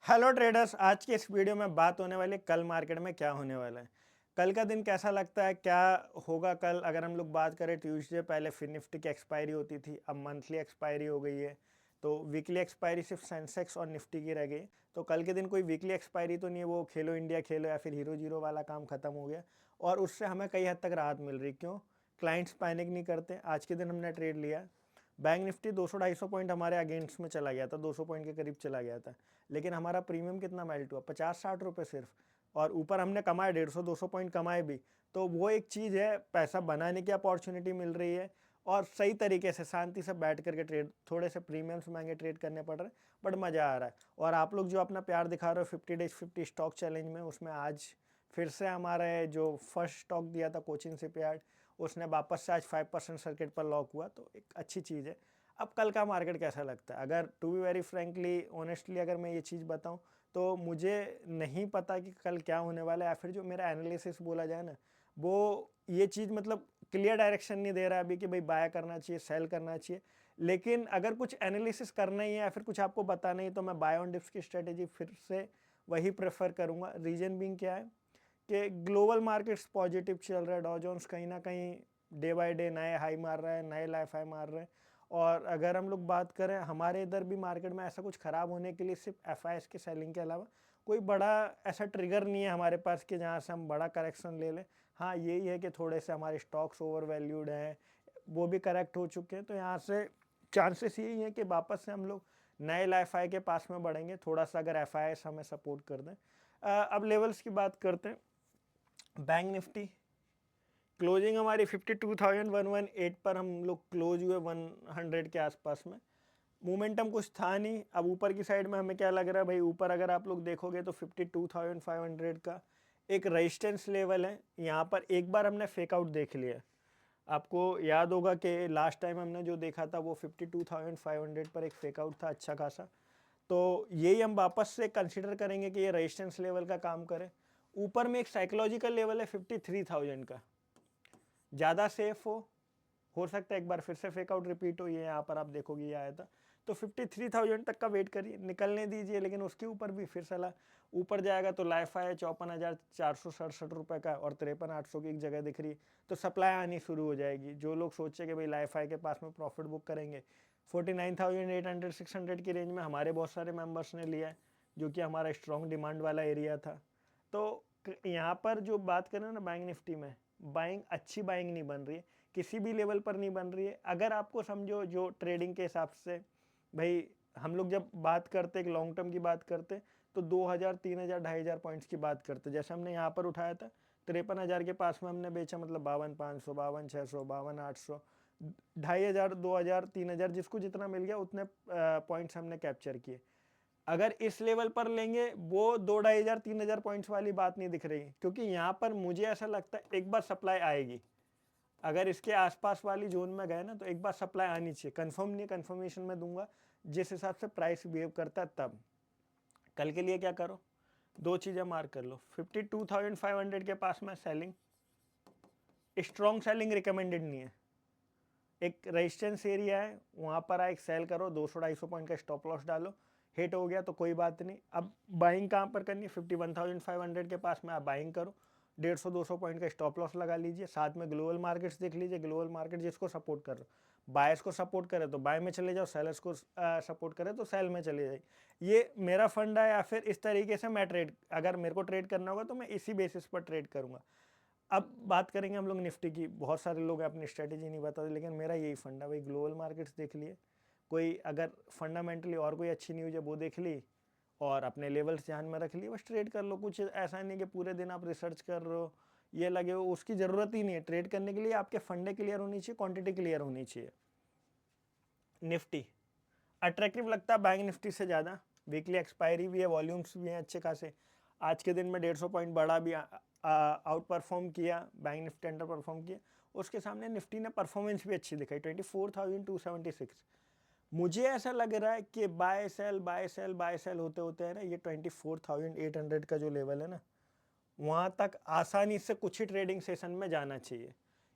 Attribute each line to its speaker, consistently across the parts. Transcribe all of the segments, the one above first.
Speaker 1: Hello traders, आज के इस वीडियो में बात होने वाली है कल मार्केट में क्या होने वाला है। कल का दिन कैसा लगता है, क्या होगा कल। अगर हम लोग बात करें ट्यूसडे, पहले फिर निफ्टी की एक्सपायरी होती थी, अब मंथली एक्सपायरी हो गई है। तो वीकली एक्सपायरी सिर्फ सेंसेक्स और निफ्टी की रह गई। तो कल के दिन कोई वीकली एक्सपायरी तो नहीं है, वो खेलो इंडिया खेलो या फिर हीरो जीरो वाला काम खत्म हो गया और उससे हमें कई हद तक राहत मिल रही। क्यों? क्लाइंट्स पैनिक नहीं करते। आज के दिन हमने ट्रेड लिया, बैंक निफ्टी 200-250 पॉइंट हमारे अगेंस्ट में चला गया था, 200 पॉइंट के करीब चला गया था। लेकिन हमारा प्रीमियम कितना मेल्ट हुआ, 50-60 रुपये सिर्फ। और ऊपर हमने कमाए 150-200 पॉइंट कमाए भी। तो वो एक चीज़ है, पैसा बनाने की अपॉर्चुनिटी मिल रही है और सही तरीके से शांति से बैठ करके ट्रेड, थोड़े से प्रीमियम्स महंगे ट्रेड करने पड़ रहे हैं, बट मज़ा आ रहा है। और आप लोग जो अपना प्यार दिखा रहे हो 50 डेज 50 स्टॉक चैलेंज में, उसमें आज फिर से हमारा जो फर्स्ट स्टॉक दिया था कोचिन शिपयार्ड, उसने वापस से आज 5% सर्किट पर लॉक हुआ, तो एक अच्छी चीज़ है। अब कल का मार्केट कैसा लगता है, अगर to be very frankly honestly अगर मैं ये चीज़ बताऊं, तो मुझे नहीं पता कि कल क्या होने वाला है। या फिर जो मेरा एनालिसिस बोला जाए ना, वो ये चीज़ मतलब क्लियर डायरेक्शन नहीं दे रहा है अभी कि भाई बाय करना चाहिए, सेल करना चाहिए। लेकिन अगर कुछ एनालिसिस करना ही है या फिर कुछ आपको बताना ही, तो मैं बाय ऑन डिप्स की स्ट्रेटेजी फिर से वही प्रेफर करूंगा। रीजन बीइंग क्या है कि ग्लोबल मार्केट्स पॉजिटिव चल रहा है, डॉ जोन्स कहीं ना कहीं डे बाय डे नए हाई मार रहा है, नए लाइफ हाई मार रहे हैं। और अगर हम लोग बात करें हमारे इधर भी मार्केट में, ऐसा कुछ ख़राब होने के लिए सिर्फ एफ के सेलिंग के अलावा कोई बड़ा ऐसा ट्रिगर नहीं है हमारे पास कि जहाँ से हम बड़ा करेक्शन ले लें। हाँ, यही है कि थोड़े से हमारे स्टॉक्स ओवर वैल्यूड हैं, वो भी करेक्ट हो चुके हैं। तो यहाँ से चांसेस यही है कि वापस से हम लोग नए लाइफ हाई के पास में बढ़ेंगे, थोड़ा सा अगर एफ हमें सपोर्ट कर दें। अब लेवल्स की बात करते हैं। बैंक निफ्टी क्लोजिंग हमारी 52,118 पर हम लोग क्लोज हुए, 100 के आसपास में। मोमेंटम कुछ था नहीं। अब ऊपर की साइड में हमें क्या लग रहा है भाई, ऊपर अगर आप लोग देखोगे तो 52,500 का एक रेजिस्टेंस लेवल है। यहाँ पर एक बार हमने फेक आउट देख लिया। आपको याद होगा कि लास्ट टाइम हमने जो देखा था वो 52,500 पर एक फेक आउट था अच्छा खासा। तो यही हम वापस से कंसिडर करेंगे कि ये रेजिस्टेंस लेवल का काम करे। ऊपर में एक साइकोलॉजिकल लेवल है 53,000 का, ज़्यादा सेफ हो सकता है एक बार फिर से फेक आउट रिपीट हो। ये यहाँ पर आप देखोगे ये आया था। तो 53,000 तक का वेट करिए, निकलने दीजिए। लेकिन उसके ऊपर भी फिर सलाह, ऊपर जाएगा तो लाइफ है 54,467 रुपये का और 53,800 की एक जगह दिख रही है। तो सप्लाई आनी शुरू हो जाएगी। जो लोग सोचे कि भाई लाइफ आई के पास में प्रॉफिट बुक करेंगे, 49,800-600 की रेंज में हमारे बहुत सारे मेंबर्स ने लिया है, जो कि हमारा स्ट्रॉन्ग डिमांड वाला एरिया था। तो यहाँ पर जो बात करें ना, बैंक निफ्टी में बाइंग, अच्छी बाइंग नहीं बन रही है, किसी भी लेवल पर नहीं बन रही है। अगर आपको समझो जो ट्रेडिंग के हिसाब से, भाई हम लोग जब बात करते एक लॉन्ग टर्म की बात करते, तो 2,000 3,000 2,500 पॉइंट्स की बात करते। जैसे हमने यहाँ पर उठाया था 53,000 के पास में हमने बेचा, मतलब 52,500, 52,600, 52,800, 2,500, 2,000, 3,000, जिसको जितना मिल गया उतने पॉइंट्स हमने कैप्चर किए। अगर इस लेवल पर लेंगे, वो 2,500 3,000 पॉइंट्स वाली बात नहीं दिख रही, क्योंकि यहाँ पर मुझे ऐसा लगता है एक बार सप्लाई आएगी। अगर इसके आसपास वाली जोन में गए ना, तो एक बार सप्लाई आनी चाहिए। कंफर्म नहीं, कंफर्मेशन में दूंगा जिस हिसाब से प्राइस बिहेव करता है तब। कल के लिए क्या करो, दो चीज़ें मार्क कर लो। 52,500 के पास में सेलिंग, स्ट्रॉन्ग सेलिंग रिकमेंडेड नहीं है। एक रेजिस्टेंस एरिया है, वहाँ पर एक सेल करो, 200-250 पॉइंट का स्टॉप लॉस डालो। हिट हो गया तो कोई बात नहीं। अब बाइंग कहाँ पर करनी है, 51,500 के पास में आप बाइंग करो, 150-200 पॉइंट का स्टॉप लॉस लगा लीजिए। साथ में ग्लोबल मार्केट्स देख लीजिए, ग्लोबल मार्केट जिसको सपोर्ट कर रहे हो, बायर्स को सपोर्ट करे तो बाय में चले जाओ, सेलर्स को सपोर्ट करे तो सेल में चले जाइए। ये मेरा फंड है, या फिर इस तरीके से मैं ट्रेड, अगर मेरे को ट्रेड करना होगा तो मैं इसी बेसिस पर ट्रेड करूंगा। अब बात करेंगे हम लोग निफ्टी की। बहुत सारे लोग अपनी स्ट्रेटेजी नहीं बताते, लेकिन मेरा यही फंडा, भाई ग्लोबल मार्केट्स देख लिए, कोई अगर फंडामेंटली और कोई अच्छी न्यूज़ है वो देख ली और अपने लेवल्स ध्यान में रख लिए, बस ट्रेड कर लो। कुछ ऐसा नहीं कि पूरे दिन आप रिसर्च कर रहे हो, ये लगे हो, उसकी ज़रूरत ही नहीं है। ट्रेड करने के लिए आपके फंडे क्लियर होनी चाहिए, क्वांटिटी क्लियर होनी चाहिए। निफ्टी अट्रैक्टिव लगता है बैंक निफ्टी से ज़्यादा। वीकली एक्सपायरी भी है, वॉल्यूम्स भी हैं अच्छे खासे। आज के दिन में 150 पॉइंट बढ़ा भी, आउट परफॉर्म किया, बैंक निफ्टी अंडर परफॉर्म किया। उसके सामने निफ्टी ने परफॉर्मेंस भी अच्छी दिखाई, 24,276। मुझे ऐसा लग रहा है कि buy sell buy sell buy sell होते होते है ना, ये 24,800 का जो लेवल है ना, वहाँ तक आसानी से कुछ ही ट्रेडिंग सेशन में जाना चाहिए।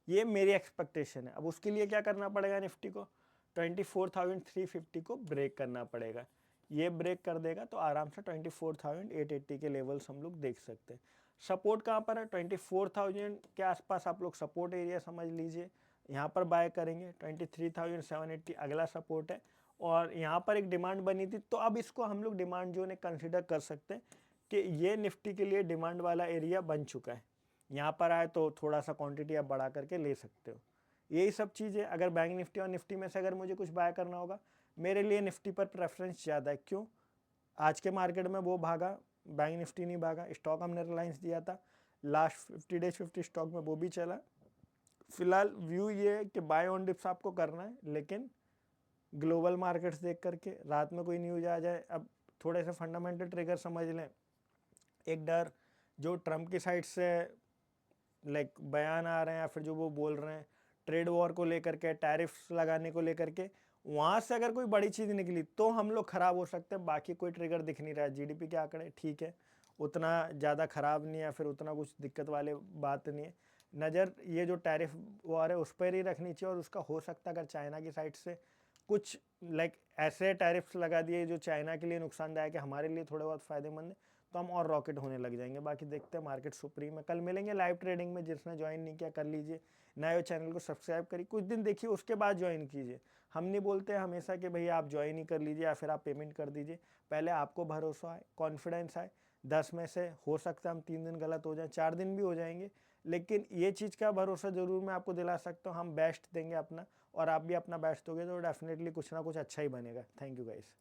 Speaker 1: ये मेरी एक्सपेक्टेशन है। अब उसके लिए क्या करना पड़ेगा, निफ्टी को 24,350 को ब्रेक करना पड़ेगा। ये ब्रेक कर देगा तो आराम से 24,880 के लेवल्स हम लोग देख सकते हैं। सपोर्ट कहाँ पर है? 24,000 के आसपास आप लोग सपोर्ट एरिया समझ लीजिए, यहाँ पर बाय करेंगे। 23,780 अगला सपोर्ट है और यहाँ पर एक डिमांड बनी थी, तो अब इसको हम लोग डिमांड जोन कंसिडर कर सकते हैं कि ये निफ्टी के लिए डिमांड वाला एरिया बन चुका है। यहाँ पर आए तो थोड़ा सा क्वांटिटी आप बढ़ा करके ले सकते हो। यही सब चीज़ें, अगर बैंक निफ्टी और निफ्टी में से अगर मुझे कुछ बाय करना होगा, मेरे लिए निफ्टी पर प्रेफरेंस ज़्यादा है। क्यों? आज के मार्केट में वो भागा, बैंक निफ्टी नहीं भागा। स्टॉक हमने रिलायंस दिया था, लास्ट 50 डेज 50 स्टॉक में वो भी चला। फिलहाल व्यू ये है कि बाय ऑन डिप्स आपको करना है, लेकिन ग्लोबल मार्केट्स देख करके, रात में कोई न्यूज़ आ जाए। अब थोड़े से फंडामेंटल ट्रिगर समझ लें। एक डर जो ट्रम्प की साइड से लाइक बयान आ रहे हैं या फिर जो वो बोल रहे हैं ट्रेड वॉर को लेकर के, टैरिफ्स लगाने को लेकर के, वहाँ से अगर कोई बड़ी चीज़ निकली तो हम लोग ख़राब हो सकते हैं। बाकी कोई ट्रिगर दिख नहीं रहा है। जीडीपी के आंकड़े ठीक है, उतना ज़्यादा ख़राब नहीं है, फिर उतना कुछ दिक्कत वाले बात नहीं है। नज़र ये जो टैरिफ वॉर है उस पर ही रखनी चाहिए, और उसका हो सकता है अगर चाइना की साइड से कुछ लाइक ऐसे टैरिफ्स लगा दिए जो चाइना के लिए नुकसानदायक है, हमारे लिए थोड़े बहुत फ़ायदेमंद है, तो हम और रॉकेट होने लग जाएंगे। बाकी देखते हैं, मार्केट सुप्रीम है। कल मिलेंगे लाइव ट्रेडिंग में। जिसने ज्वाइन नहीं किया कर लीजिए, नए चैनल को सब्सक्राइब करिए, कुछ दिन देखिए उसके बाद ज्वाइन कीजिए। हम नहीं बोलते हमेशा कि भैया आप ज्वाइन ही कर लीजिए या फिर आप पेमेंट कर दीजिए। पहले आपको भरोसा आए, कॉन्फिडेंस आए। 10 में से हो सकता है हम 3 दिन गलत हो जाए, 4 दिन भी हो जाएंगे, लेकिन ये चीज़ का भरोसा ज़रूर मैं आपको दिला सकता हूँ, हम बेस्ट देंगे अपना, और आप भी अपना बेस्ट दोगे तो डेफिनेटली कुछ ना कुछ अच्छा ही बनेगा। Thank you guys.